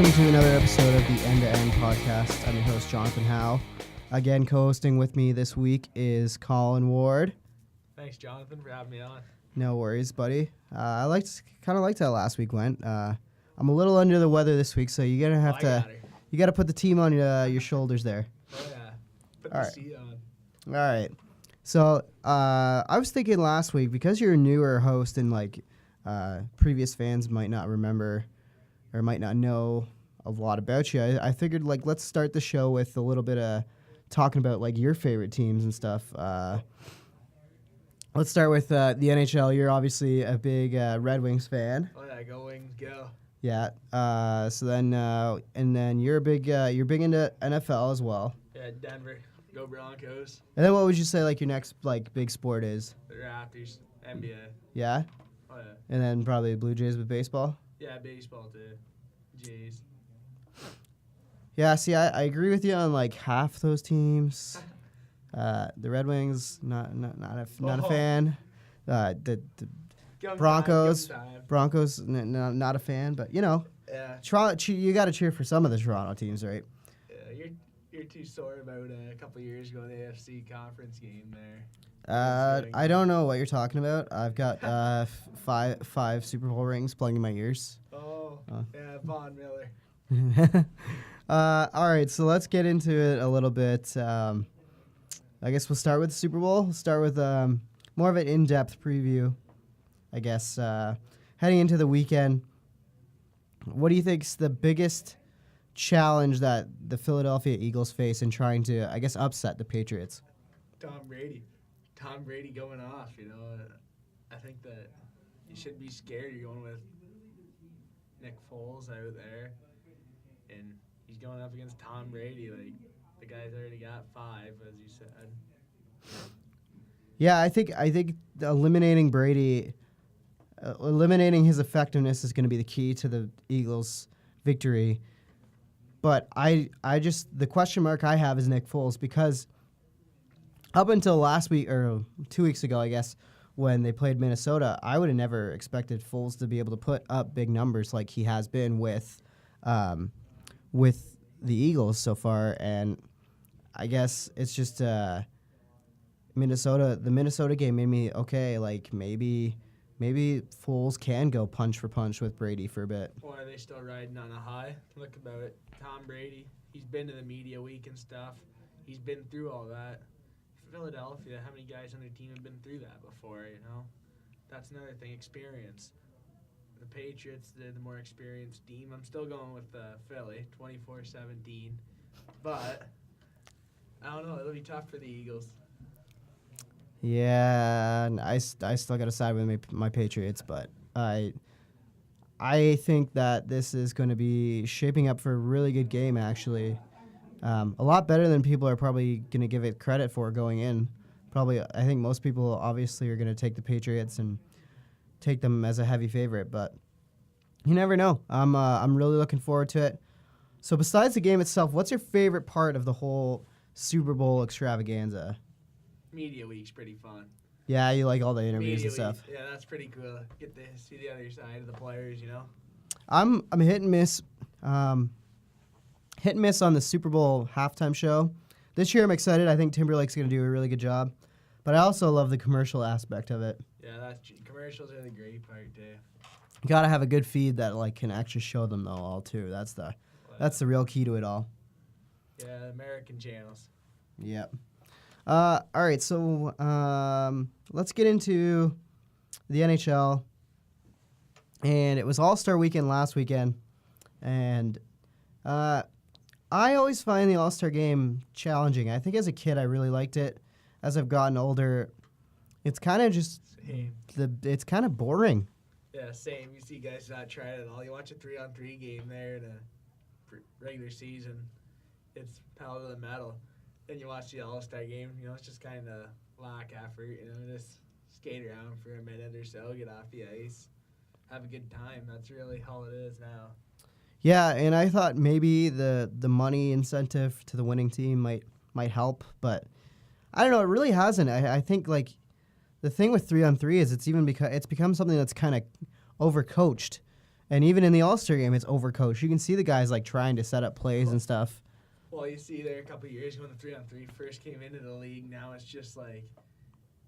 Welcome to another episode of the End Podcast. I'm your host, Jonathon Howe. Again, co-hosting with me this week is Colin Ward. Thanks, Jonathan, for having me on. No worries, buddy. I kind of liked how last week went. I'm a little under the weather this week, so you're gonna have you got to put the team on your shoulders there. Oh yeah, put the seat on. All right. So I was thinking last week, because you're a newer host and previous fans might not remember or might not know a lot about you, I figured let's start the show with a little bit of talking about your favorite teams and stuff. Let's start with the NHL. You're obviously a big Red Wings fan. Oh yeah, go Wings, go. Yeah. So then and then you're big into NFL as well. Yeah, Denver, go Broncos. And then what would you say your next big sport is? The Raptors, NBA. Yeah. Oh yeah. And then probably Blue Jays with baseball. Yeah, baseball too. Jays. Yeah. See, I agree with you on half those teams. The Red Wings, not a fan. The Broncos, not a fan. But Yeah. Toronto, you got to cheer for some of the Toronto teams, right? Yeah, you're too sore about a couple of years ago the AFC conference game there. I don't know what you're talking about. I've got five Super Bowl rings playing in my ears. Yeah, Von Miller. All right, so let's get into it a little bit. I guess we'll start with the Super Bowl. We'll start with more of an in-depth preview, I guess. Heading into the weekend, what do you think is the biggest challenge that the Philadelphia Eagles face in trying to, I guess, upset the Patriots? Tom Brady going off, I think that you shouldn't be scared. You're going with Nick Foles out there, and he's going up against Tom Brady. The guy's already got 5, as you said. Yeah, I think eliminating Brady, eliminating his effectiveness is going to be the key to the Eagles' victory. But the question mark I have is Nick Foles, because up until last week, or 2 weeks ago, I guess, when they played Minnesota, I would have never expected Foles to be able to put up big numbers like he has been with the Eagles so far. And I guess it's just the Minnesota game made me, maybe Foles can go punch for punch with Brady for a bit. Or are they still riding on a high? Look about it. Tom Brady, he's been to the media week and stuff. He's been through all that. Philadelphia, how many guys on their team have been through that before, That's another thing, experience. The Patriots, they're the more experienced team. I'm still going with Philly, 24-17. But, I don't know, it'll be tough for the Eagles. Yeah, I still got to side with my Patriots, but I think that this is going to be shaping up for a really good game, actually. A lot better than people are probably going to give it credit for going in. I think most people obviously are going to take the Patriots and take them as a heavy favorite, but you never know. I'm really looking forward to it. So besides the game itself, what's your favorite part of the whole Super Bowl extravaganza? Media week's pretty fun. Yeah, you like all the interviews and stuff. Yeah, that's pretty cool. Get to see the other side of the players, I'm hit and miss. Hit and miss on the Super Bowl halftime show. This year I'm excited. I think Timberlake's going to do a really good job. But I also love the commercial aspect of it. Yeah, commercials are the great part, too. You got to have a good feed that can actually show them all too. That's the real key to it all. Yeah, American channels. Yep. All right, so let's get into the NHL. And it was AllStar Weekend last weekend. And I always find the All-Star game challenging. I think as a kid I really liked it. As I've gotten older, it's kind of just it's kind of boring. Yeah, same. You see guys not trying it at all. You watch a 3-on-3 game there in a regular season, it's pedal to the metal. Then you watch the All-Star game, it's just kind of lack effort. Just skate around for a minute or so, get off the ice, have a good time. That's really all it is now. Yeah, and I thought maybe the money incentive to the winning team might help, but I don't know. It really hasn't. I think the thing with 3-on-3 is it's become something that's kind of overcoached, And even in the All-Star game, it's overcoached. You can see the guys like trying to set up plays and stuff. Well, you see there a couple of years ago when the 3-on-3 first came into the league. Now it's just like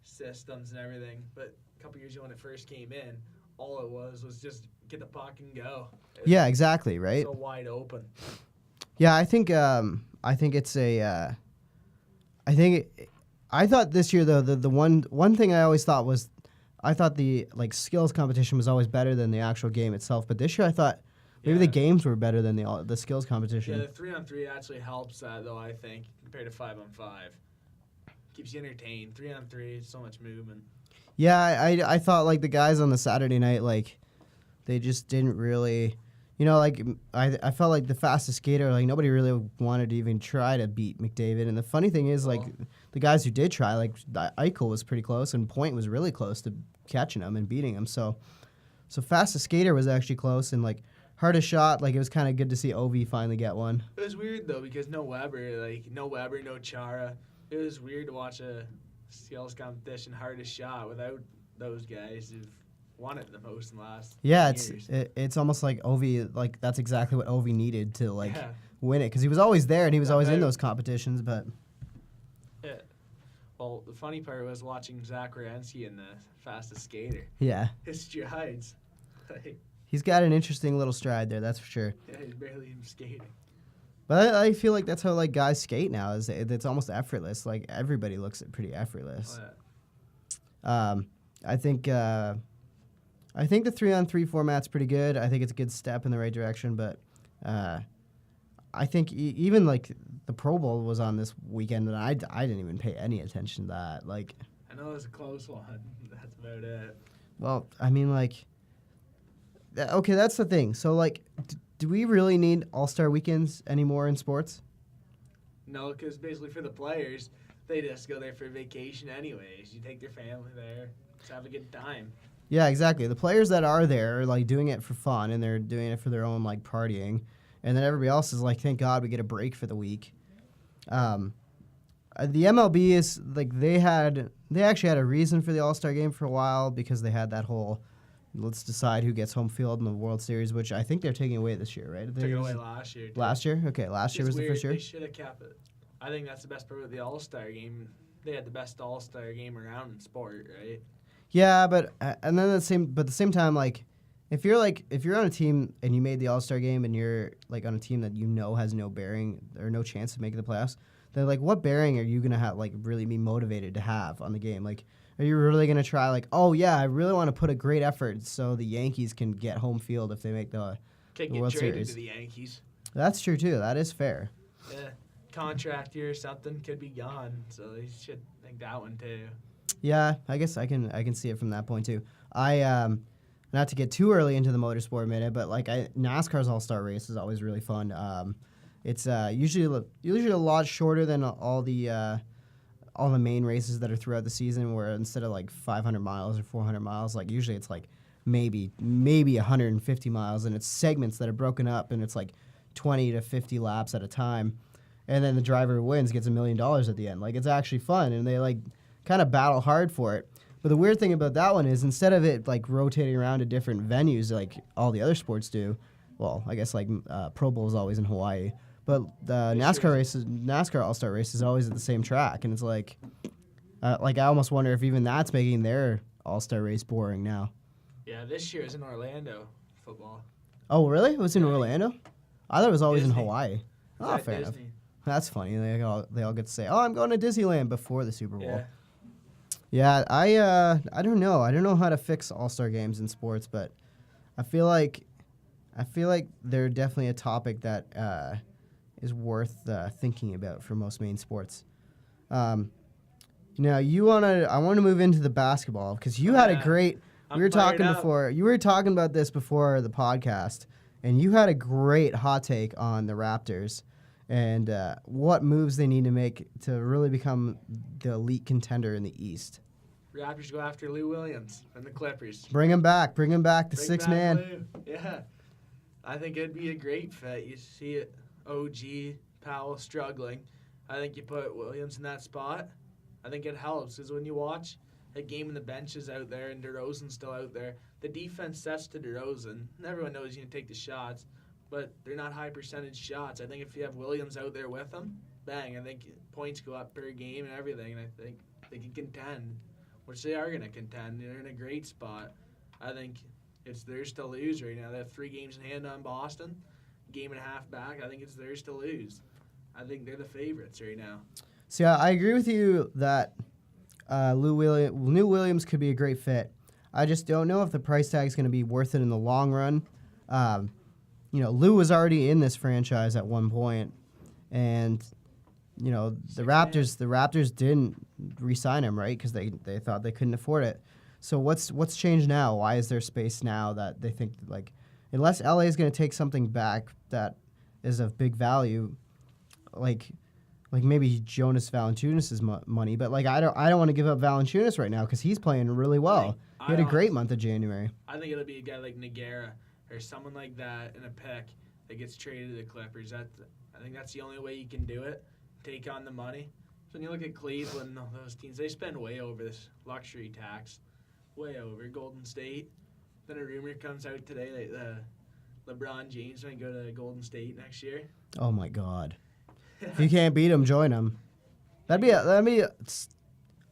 systems and everything. But a couple of years ago when it first came in, all it was just get the puck and go. Yeah, exactly, right? So wide open. Yeah, I think it's a. I thought this year though the one thing I always thought was, I thought the like skills competition was always better than the actual game itself. But this year I thought maybe the games were better than the skills competition. Yeah, the 3-on-3 actually helps that though, I think, compared to 5-on-5. Keeps you entertained. 3-on-3, so much movement. Yeah, I thought like the guys on the Saturday night, like they just didn't really, like I felt like the fastest skater, like nobody really wanted to even try to beat McDavid. And the funny thing is, like the guys who did try, like Eichel was pretty close and Point was really close to catching him and beating him. So fastest skater was actually close, and like hardest shot, like it was kind of good to see Ovi finally get one. It was weird though because no Weber, no Chara. It was weird to watch a skills competition hardest shot without those guys who've won it the most in the last years. It's almost like Ovi, like that's exactly what Ovi needed to win it, because he was always there and he was always in those competitions. But yeah, well, the funny part was watching Zach Werenski in the fastest skater. Yeah, His strides, he's got an interesting little stride there, that's for sure. Yeah, he's barely even skating. But I feel like that's how like guys skate now. It's almost effortless. Like everybody looks pretty effortless. Oh, yeah. I think the 3-on-3 format's pretty good. I think it's a good step in the right direction. But I think even like the Pro Bowl was on this weekend, and I didn't even pay any attention to that. Like, I know it was a close one. That's about it. Well, I mean, like, okay, that's the thing. So like, do we really need AllStar Weekends anymore in sports? No, because basically for the players, they just go there for vacation anyways. You take their family there, just have a good time. Yeah, exactly. The players that are there are like doing it for fun, and they're doing it for their own like partying, and then everybody else is like, thank God we get a break for the week. The MLB is like they actually had a reason for the All-Star game for a while, because they had that whole let's decide who gets home field in the World Series, which I think they're taking away this year, right? Took it away last year. Last year? Okay, last year was the first year. They should have kept it. I think that's the best part of the All-Star game. They had the best All-Star game around in sport, right? Yeah, but and then at the same time, like if you're on a team and you made the All-Star game and you're like on a team that has no bearing or no chance of making the playoffs, then like what bearing are you gonna have like really be motivated to have on the game? Like, are you really going to try, like, oh, yeah, I really want to put a great effort so the Yankees can get home field if they make the World Series? To the Yankees. That's true, too. That is fair. Yeah. Contract year or something could be gone, so they should think that one, too. Yeah, I guess I can see it from that point, too. Not to get too early into the motorsport minute, but, like, NASCAR's All-Star race is always really fun. It's usually a lot shorter than all the main races that are throughout the season, where instead of like 500 miles or 400 miles, like usually it's like maybe 150 miles, and it's segments that are broken up, and it's like 20 to 50 laps at a time, and then the driver who wins gets $1 million at the end. Like, it's actually fun, and they like kind of battle hard for it. But the weird thing about that one is, instead of it like rotating around to different venues like all the other sports do, well, I guess like Pro Bowl is always in Hawaii. But the NASCAR All-Star race is always at the same track, and it's like I almost wonder if even that's making their All-Star race boring now. Yeah, this year is in Orlando, football. Oh, really? It was in Orlando? I thought it was always Disney. in Hawaii. Oh, fair enough. That's funny. They all get to say, "Oh, I'm going to Disneyland" before the Super Bowl. Yeah, I don't know. I don't know how to fix All-Star games in sports, but I feel like they're definitely a topic that is worth thinking about for most main sports. Now I want to move into the basketball, because you had a great. You were talking about this before the podcast, and you had a great hot take on the Raptors and what moves they need to make to really become the elite contender in the East. Raptors go after Lou Williams and the Clippers. Bring him back, the sixth man. Lou. Yeah, I think it'd be a great fit. You see it. OG, Powell struggling. I think you put Williams in that spot. I think it helps, because when you watch a game in the benches out there and DeRozan's still out there. The defense sets to DeRozan. Everyone knows he's going to take the shots, but they're not high percentage shots. I think if you have Williams out there with him, bang, I think points go up per game and everything, and I think they can contend, which they are going to contend. They're in a great spot. I think it's theirs to lose right now. They have 3 games in hand on Boston, game and a half back. I think it's theirs to lose. I think they're the favorites right now. So, yeah, I agree with you that Lou Williams could be a great fit. I just don't know if the price tag is going to be worth it in the long run. Lou was already in this franchise at one point, and the Raptors didn't re-sign him, right? Because they thought they couldn't afford it. So what's changed now? Why is there space now that they think unless LA is going to take something back that is of big value, like maybe Jonas Valanciunas' money, but I don't want to give up Valanciunas right now because he's playing really well. He had a great month of January. I think it'll be a guy like Nogueira or someone like that in a pick that gets traded to the Clippers. I think that's the only way you can do it. Take on the money. So when you look at Cleveland, those teams, they spend way over this luxury tax. Way over. Golden State. Then a rumor comes out today that LeBron James might go to Golden State next year. Oh my God! If you can't beat him, join him. That'd be.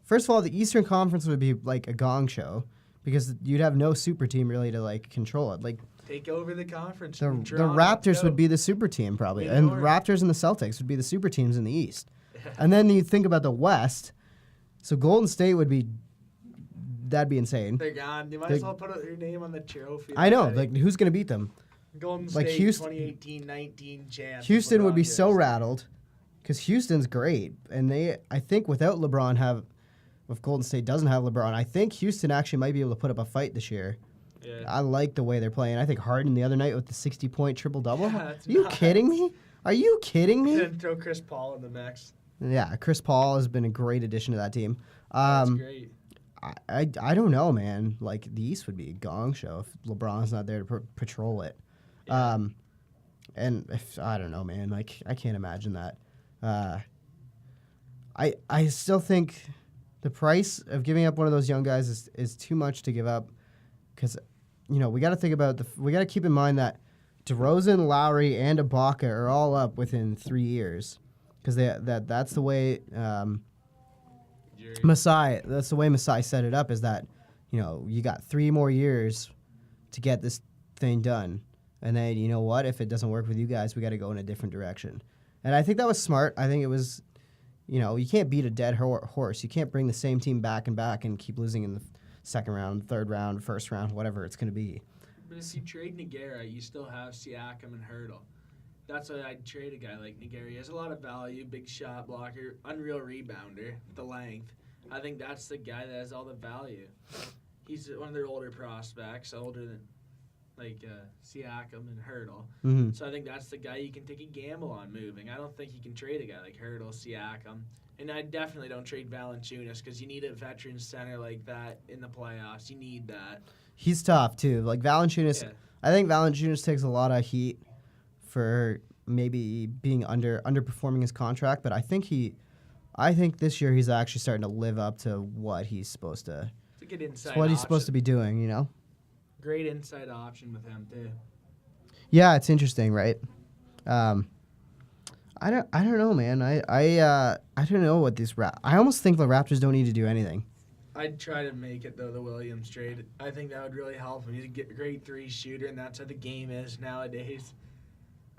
First of all, the Eastern Conference would be like a gong show because you'd have no super team really to control it. Take over the conference. The Raptors would be the super team probably, and the Raptors and the Celtics would be the super teams in the East. Yeah. And then you think about the West, so Golden State would be. That'd be insane. They're gone. You might as well put your name on the trophy. I know. Who's going to beat them? Golden State, Houston, 2018-19 champs. Houston would be so rattled because Houston's great. And I think without LeBron if Golden State doesn't have LeBron, I think Houston actually might be able to put up a fight this year. Yeah. I like the way they're playing. I think Harden the other night with the 60-point triple-double. Are you kidding me? Are you kidding me? Then throw Chris Paul in the mix. Yeah, Chris Paul has been a great addition to that team. That's great. I don't know, man. The East would be a gong show if LeBron's not there to patrol it. Yeah. And if I don't know, man. I can't imagine that. I still think the price of giving up one of those young guys is too much to give up because, we got to think about we got to keep in mind that DeRozan, Lowry, and Ibaka are all up within 3 years because that's the way. That's the way Masai set it up is that, you got 3 more years to get this thing done. And then, you know what? If it doesn't work with you guys, we got to go in a different direction. And I think that was smart. I think it was, you can't beat a dead horse. You can't bring the same team back and keep losing in the second round, third round, first round, whatever it's going to be. But if you trade Nogueira, you still have Siakam and Hurdle. That's why I'd trade a guy like Nogueira. He has a lot of value, big shot blocker, unreal rebounder, the length. I think that's the guy that has all the value. He's one of their older prospects, older than Siakam and Hurdle. Mm-hmm. So I think that's the guy you can take a gamble on moving. I don't think you can trade a guy like Hurdle, Siakam. And I definitely don't trade Valanciunas because you need a veteran center like that in the playoffs. You need that. He's tough, too. Valanciunas, yeah. I think Valanciunas takes a lot of heat for maybe being underperforming his contract, but I think this year he's actually starting to live up to what he's supposed to. It's a good inside what he's supposed to be doing, Great inside option with him too. Yeah, it's interesting, right? I don't know, man. I don't know what these I almost think the Raptors don't need to do anything. I'd try to make it though the Williams trade. I think that would really help him. He's a great 3 shooter, and that's how the game is nowadays.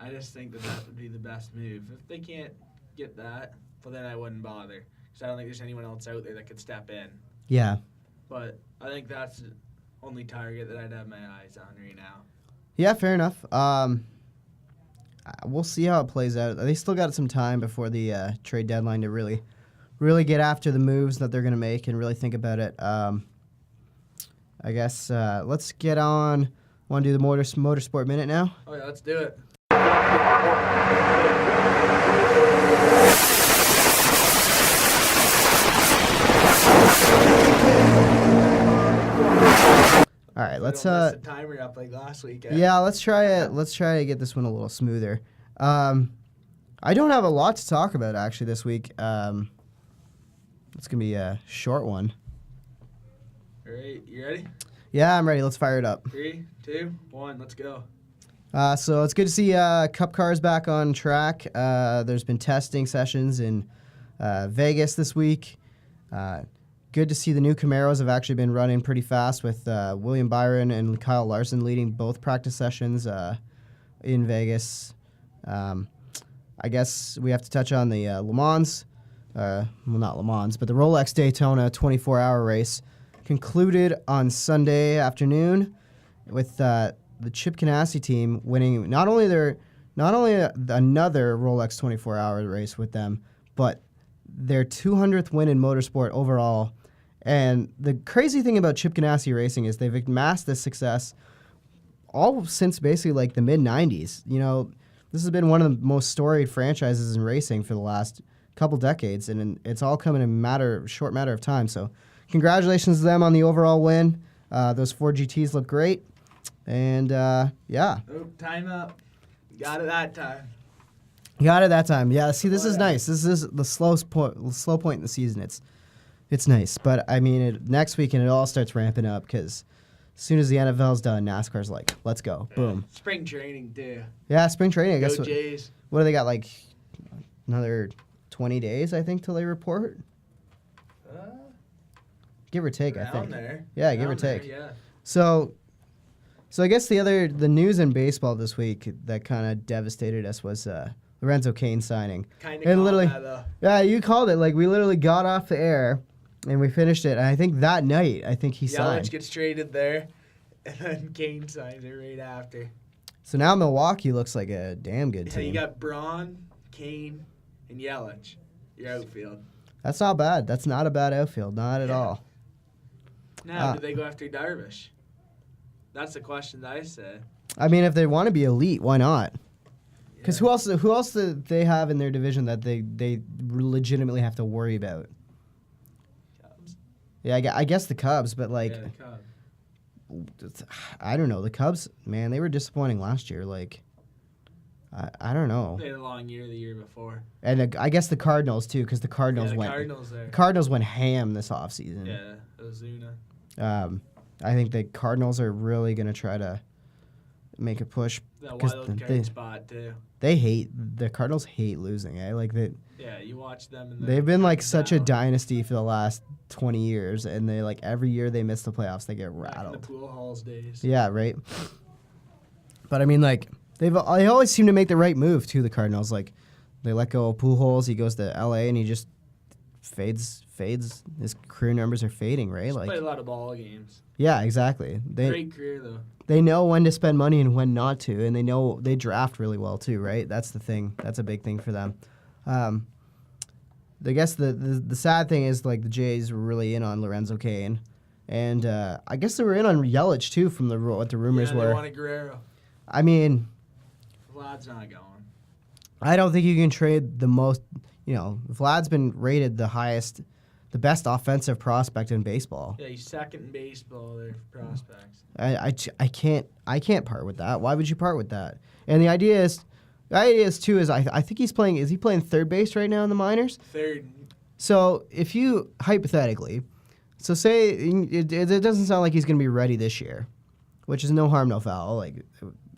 I just think that would be the best move. If they can't get that, well, then I wouldn't bother because I don't think there's anyone else out there that could step in. Yeah. But I think that's the only target that I'd have my eyes on right now. Yeah, fair enough. We'll see how it plays out. They still got some time before the trade deadline to really get after the moves that they're going to make and really think about it. I guess let's get on. Want to do the Motorsport Minute now? Oh, yeah, let's do it. All right, let's the timer up like last week. Yeah, let's try it. Let's try to get this one a little smoother. I don't have a lot to talk about actually this week. It's gonna be a short one. All right, you ready? Yeah, I'm ready. Let's fire it up. 3, 2, 1, let's go. So it's good to see Cup cars back on track. There's been testing sessions in Vegas this week. Good to see the new Camaros have actually been running pretty fast with William Byron and Kyle Larson leading both practice sessions in Vegas. I guess we have to touch on the Le Mans, well, not Le Mans, but the Rolex Daytona 24-hour race concluded on Sunday afternoon with the Chip Ganassi team winning not only another Rolex 24-hour race with them, but their 200th win in motorsport overall. And the crazy thing about Chip Ganassi Racing is they've amassed this success all since basically like the mid-'90s. You know, this has been one of the most storied franchises in racing for the last couple decades, and it's all come in a short matter of time. So congratulations to them on the overall win. Those 4 GTs look great. And, yeah. Oh, time up. Got it that time. Got it that time. Yeah, see, this is nice. This is the slow point in the season. It's nice. But, I mean, next weekend it all starts ramping up because as soon as the NFL's done, NASCAR's like, let's go. Boom. Spring training, too. Yeah, spring training. I guess. Go Jays. What do they got, like another 20 days, I think, till they report? Give or take, I think. There. Yeah, give or take. There, yeah. So I guess the news in baseball this week that kind of devastated us was Lorenzo Cain signing. Kind of literally, that, though. Yeah, you called it. Like, we literally got off the air and we finished it. And I think that night, he signed. Yelich gets traded there, and then Cain signs it right after. So now Milwaukee looks like a damn good So team. you got Braun, Cain, and Yelich. Your outfield. That's not bad. That's not a bad outfield. Not at all. Now, do they go after Darvish? That's the question that I said. I mean, if they want to be elite, why not? Because who else do they have in their division that they legitimately have to worry about? Cubs. Yeah, I guess the Cubs, but like, Yeah, the Cubs. I don't know. The Cubs, man, they were disappointing last year. Like, I don't know. They had a long year the year before. And I guess the Cardinals too, because the Cardinals went ham this offseason. Yeah, Ozuna. I think the Cardinals are really gonna try to make a push. That wild card spot too. The Cardinals hate losing. Yeah, you watch them. They've been like such a dynasty for the last 20 years, and they like every year they miss the playoffs, they get rattled. Back in the Pool Halls days. Yeah, right. But I mean, like they always seem to make the right move too. The Cardinals, like they let go of Pujols, he goes to LA, and he just fades. His career numbers are fading, right? Played a lot of ball games. Yeah, exactly. Great career though. They know when to spend money and when not to, and they know they draft really well too, right? That's the thing. That's a big thing for them. I guess the sad thing is like the Jays were really in on Lorenzo Cain, and I guess they were in on Yelich too from what the rumors were. They wanted Guerrero. I mean, Vlad's not going. I don't think you can trade the most. You know, Vlad's been rated the best offensive prospect in baseball. Yeah, he's second in baseball there for prospects. I can't part with that. Why would you part with that? And the idea is too is I think he's playing. Is he playing third base right now in the minors? Third. So if you hypothetically, so say it doesn't sound like he's going to be ready this year, which is no harm no foul. Like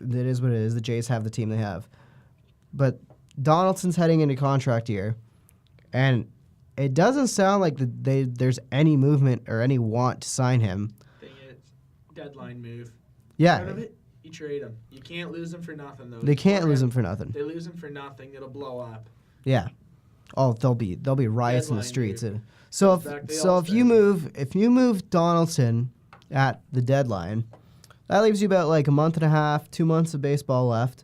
it is what it is. The Jays have the team they have, but Donaldson's heading into contract year, and it doesn't sound like there's any movement or any want to sign him. Thing is, deadline move. Yeah. Part of it, you trade him. You can't lose him for nothing, though. They can't lose him for nothing. They lose him for nothing, it'll blow up. Yeah. Oh, there'll be riots in the streets. Move. So if you move Donaldson at the deadline, that leaves you about like a month and a half, 2 months of baseball left.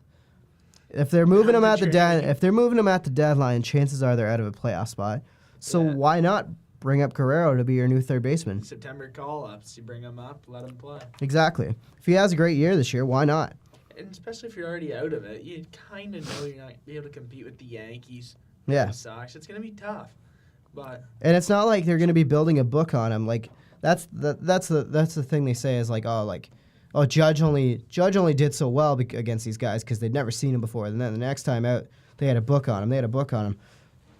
If they're moving him at the deadline, chances are they're out of a playoff spot. So why not bring up Guerrero to be your new third baseman? September call-ups. You bring him up, let him play. Exactly. If he has a great year this year, why not? And especially if you're already out of it, you kind of know you're not going to be able to compete with the Yankees. Yeah. The Sox. It's going to be tough. And it's not like they're going to be building a book on him. Like that's the thing they say is like Judge only did so well against these guys because they'd never seen him before. And then the next time out, they had a book on him.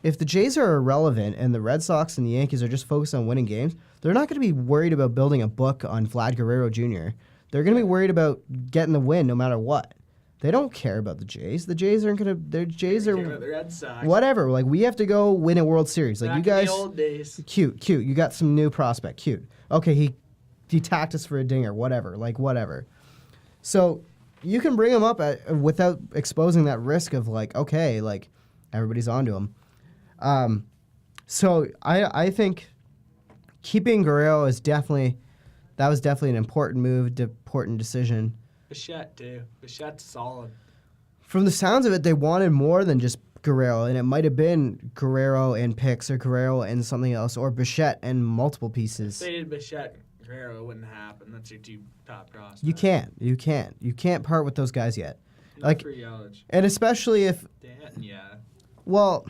if the Jays are irrelevant and the Red Sox and the Yankees are just focused on winning games, they're not going to be worried about building a book on Vlad Guerrero Jr. They're going to be worried about getting the win no matter what. They don't care about the Jays. The Jays aren't going to. Their Jays are The Red Sox. whatever. Like, we have to go win a World Series. Like, Back you guys. in the old days. Cute. You got some new prospect. Cute. Okay, he tacked us for a dinger. Whatever. Like, whatever. So you can bring him up without exposing that risk of like, okay, like everybody's onto him. So I think keeping Guerrero was definitely an important move, important decision. Bichette too. Bichette's solid. From the sounds of it, they wanted more than just Guerrero, and it might have been Guerrero and picks or Guerrero and something else, or Bichette and multiple pieces. If they did Bichette, Guerrero, it wouldn't happen. That's your two top prospects. You can't part with those guys yet. No Like, free Yelich. and especially if Yeah. well,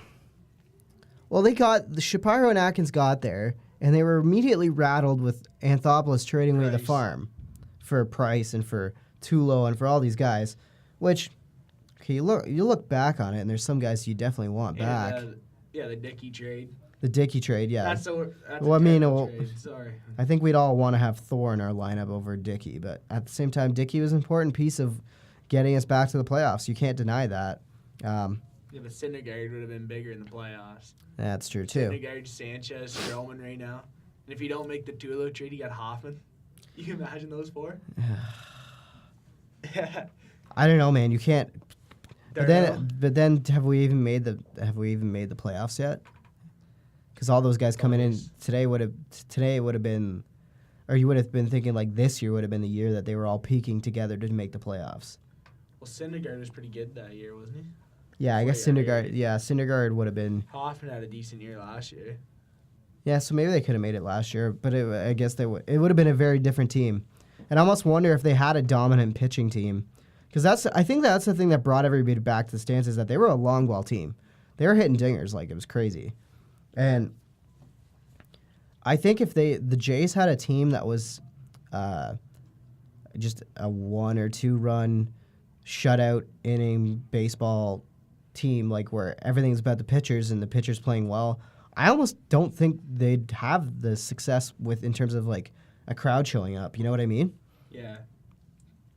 they got the Shapiro and Atkins got there, and they were immediately rattled with Anthopoulos trading away the Price. farm for Price and for Tulo and for all these guys, which okay, you look back on it, and there's some guys you definitely want back. And, the Dickey trade. The Dickey trade, yeah. That's Well, a I mean, terrible trade. Sorry. I think we'd all want to have Thor in our lineup over Dickey, but at the same time, Dickey was an important piece of getting us back to the playoffs. You can't deny that. Yeah, but Syndergaard would have been bigger in the playoffs. That's true too. Syndergaard, Sanchez, Stroman right now. And if you don't make the Tulo trade, you got Hoffman. You can imagine those four? I don't know, man. You can't. But Darnell. then, have we even made the playoffs yet? Because all those guys coming in today would have been, or you would have been thinking like this year would have been the year that they were all peaking together to make the playoffs. Well, Syndergaard was pretty good that year, wasn't he? Yeah, I guess Syndergaard would have been. Hoffman had a decent year last year. Yeah, so maybe they could have made it last year, but I guess it would have been a very different team. And I almost wonder if they had a dominant pitching team. Because I think that's the thing that brought everybody back to the stands is that they were a long ball team. They were hitting dingers like it was crazy. And I think if the Jays had a team that was just a 1 or 2 run shutout inning baseball team, like where everything's about the pitchers and the pitchers playing well, I almost don't think they'd have the success in terms of like a crowd showing up. You know what I mean? Yeah.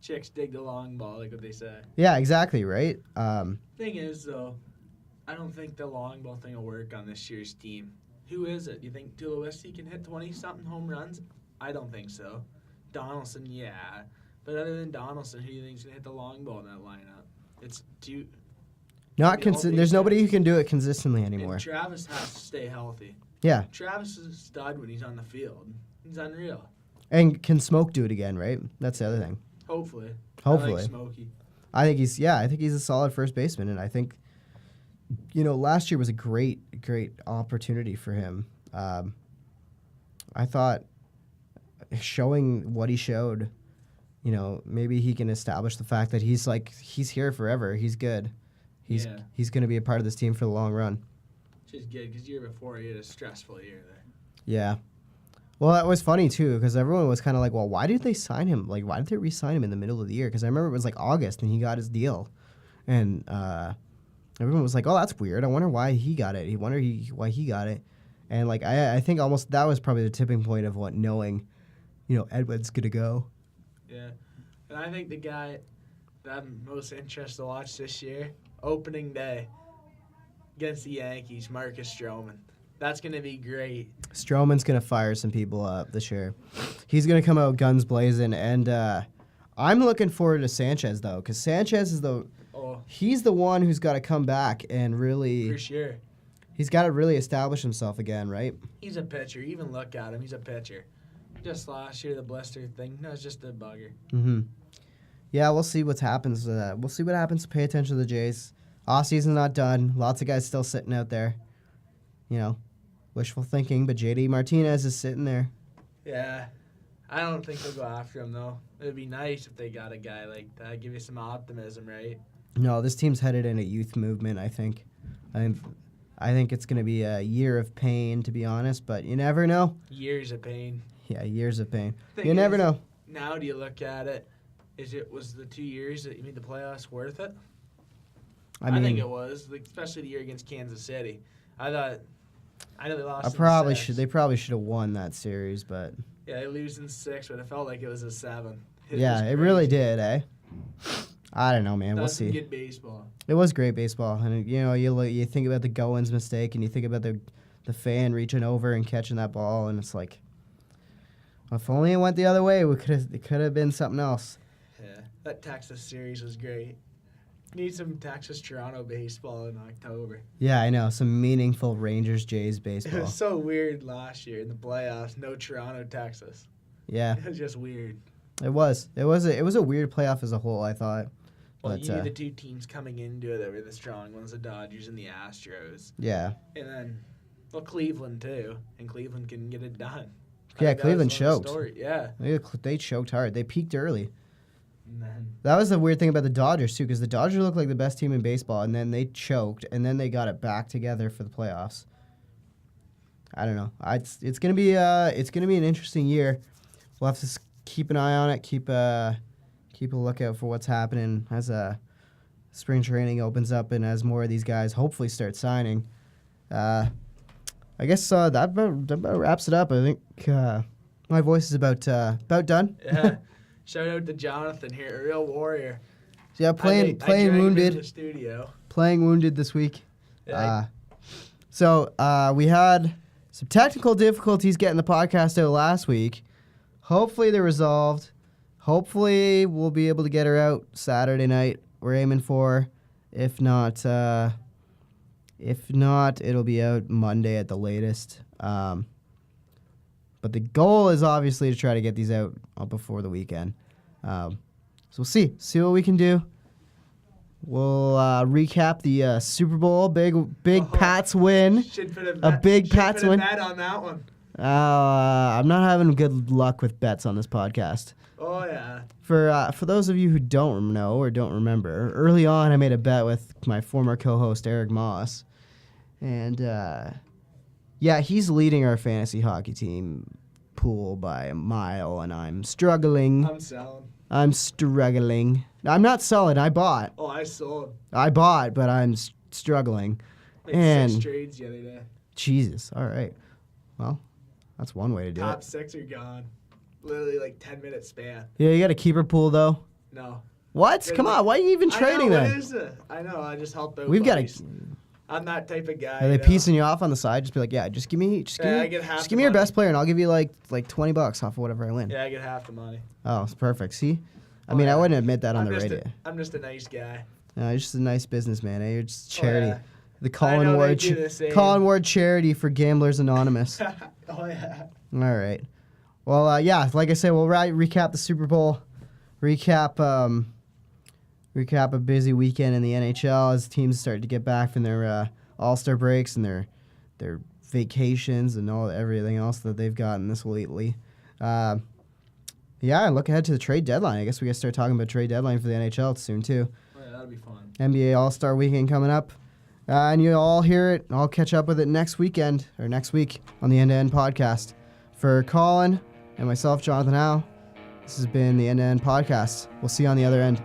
Chicks dig the long ball, like what they say. Yeah, exactly, right? Thing is, though, I don't think the long ball thing will work on this year's team. Who is it? Do you think Tulowitzki can hit 20-something home runs? I don't think so. Donaldson, yeah. But other than Donaldson, who do you think's going to hit the long ball in that lineup? It's too... There's nobody who can do it consistently anymore. And Travis has to stay healthy. Yeah. Travis is a stud when he's on the field. He's unreal. And can Smoke do it again, right? That's the other thing. Hopefully. Hopefully. I like Smokey. I think he's a solid first baseman, and I think, last year was a great opportunity for him. I thought showing what he showed, maybe he can establish the fact that he's here forever. He's good. He's going to be a part of this team for the long run. Which is good, because year before he had a stressful year there. Yeah. Well, that was funny, too, because everyone was kind of like, well, why did they sign him? Like, why did they re-sign him in the middle of the year? Because I remember it was like August, and he got his deal. And everyone was like, oh, that's weird. I wonder why he got it. Why he got it. And, like, I think almost that was probably the tipping point of knowing, Edwin's going to go. Yeah. And I think the guy that I'm most interested to watch this year, opening day against the Yankees, Marcus Stroman. That's going to be great. Stroman's going to fire some people up this year. He's going to come out guns blazing. And I'm looking forward to Sanchez, though, because Sanchez is he's the one who's got to come back and really... For sure. He's got to really establish himself again, right? He's a pitcher. Even look at him. He's a pitcher. Just last year, the blister thing, no, it's just a bugger. Mm-hmm. Yeah, we'll see what happens. We'll see what happens. Pay attention to the Jays. Off-season's not done. Lots of guys still sitting out there. Wishful thinking, but JD Martinez is sitting there. Yeah. I don't think they'll go after him, though. It would be nice if they got a guy like that. Give you some optimism, right? No, this team's headed in a youth movement, I think. I think it's going to be a year of pain, to be honest, but you never know. Years of pain. Yeah, years of pain. You never know. Now do you look at it, was the 2 years that you made the playoffs worth it? I think it was, especially the year against Kansas City. I know they lost. They probably should have won that series, but yeah, they lose in 6, but it felt like it was a 7. It really did, eh? I don't know, man. We'll see. Good baseball. It was great baseball, and you think about the Goins mistake, and you think about the fan reaching over and catching that ball, and it's like, if only it went the other way, it could have been something else. Yeah, that Texas series was great. Need some Texas-Toronto baseball in October. Yeah, I know. Some meaningful Rangers-Jays It baseball. was so weird last year in the playoffs. No Toronto, Texas. Yeah. It was just weird. It was. It was a weird playoff as a whole, I thought. Well, But, you knew the two teams coming into it that were the strong ones, the Dodgers and the Astros. Yeah. And then, Cleveland, too. And Cleveland can get it done. Yeah, Cleveland choked. Yeah. They choked hard. They peaked early. And then, That was the weird thing about the Dodgers, too, because the Dodgers looked like the best team in baseball, and then they choked, and then they got it back together for the playoffs. I don't know. It's gonna be an interesting year. We'll have to keep an eye on it. Keep a lookout for what's happening as spring training opens up and as more of these guys hopefully start signing. I guess that about wraps it up. I think my voice is about done. yeah. Shout out to Jonathon here, a real warrior. Yeah, playing wounded. In the studio. Playing wounded this week. Yeah, So we had some technical difficulties getting the podcast out last week. Hopefully they're resolved. Hopefully we'll be able to get her out Saturday night. We're aiming for. If not, it'll be out Monday at the latest. But the goal is obviously to try to get these out before the weekend. So we'll see what we can do. We'll recap the Super Bowl. Big Pats win. Big Pats win. Bet on that one. I'm not having good luck with bets on this podcast. Oh yeah. For those of you who don't know or don't remember, early on I made a bet with my former co-host Eric Moss, and he's leading our fantasy hockey team pool by a mile, and I'm struggling. I'm selling. I'm struggling. I'm not selling. I bought. Oh, I sold. I bought, but I'm struggling. Made 6 trades the other day. Jesus. All right. Well, that's one way to do Top it. 6 are gone. Literally like 10-minute span. Yeah, you got a keeper pool though. No. What? Come on. Why are you even trading that? then? What is it? I know. I just helped out. We've got to. I'm that type of guy. Are they piecing you off on the side? Just be like, yeah, just give me your best player, and I'll give you like $20 off of whatever I win. Yeah, I get half the money. Oh, it's perfect. See, I wouldn't admit that on the radio. I'm just a nice guy. No, you're just a nice businessman. Eh? You're just charity. Oh, yeah. The Colin Ward charity for Gamblers Anonymous. Oh yeah. All right. Well, like I said, we'll recap the Super Bowl, recap a busy weekend in the NHL as teams start to get back from their All-Star breaks and their vacations and everything else that they've gotten this lately. Look ahead to the trade deadline. I guess we got to start talking about trade deadline for the NHL soon too. Oh, yeah, that'll be fun. NBA AllStar Weekend coming up. And you'll all hear it. I'll catch up with it next week on the End Podcast. For Colin and myself, Jonathon Howe, this has been the End Podcast. We'll see you on the other end.